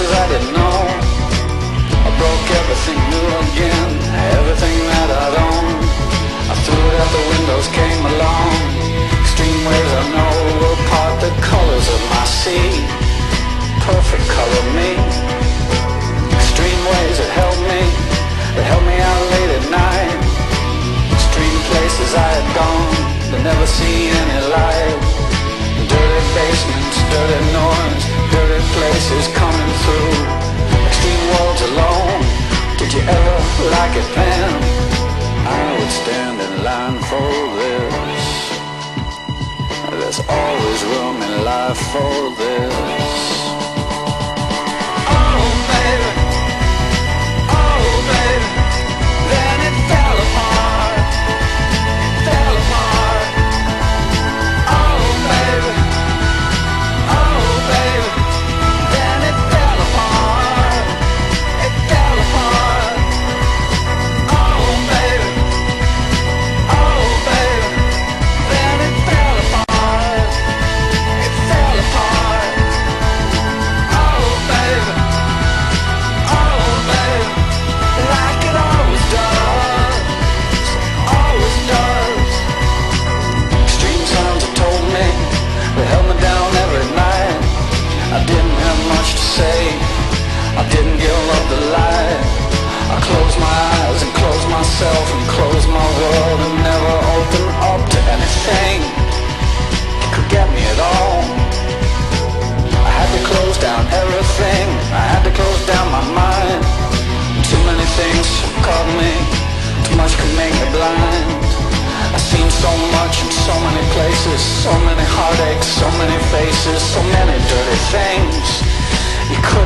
places I didn't know. I broke everything new again, everything that I'd owned. I threw it out the windows, came along. Extreme waves I know will part the colors of my sea. Perfect color me. Extreme waves that held me out late at night. Extreme places I had gone, but never seen any light. Dirty basements, dirty noise, dirty places coming through. Extreme worlds alone, did you ever like it then? I would stand in line for this. There's always room in life for this. Oh baby, oh baby, then it fell apart, it fell apart. Oh baby, oh baby, then it fell apart, it fell apart. Oh baby, oh baby, then it fell apart, it fell apart. Oh baby, oh baby, like it always does, always does. Extreme sounds have told me, they held me down every night. I didn't have much to say, I didn't give up the light. I closed my eyes and closed myself and closed my world and never opened up to anything that could get me at all. I had to close down everything, I had to close down my mind. Too many things caught me, too much could make me blind. I've seen so much in so many places, so many heartaches, so many faces, so many dirty things. You could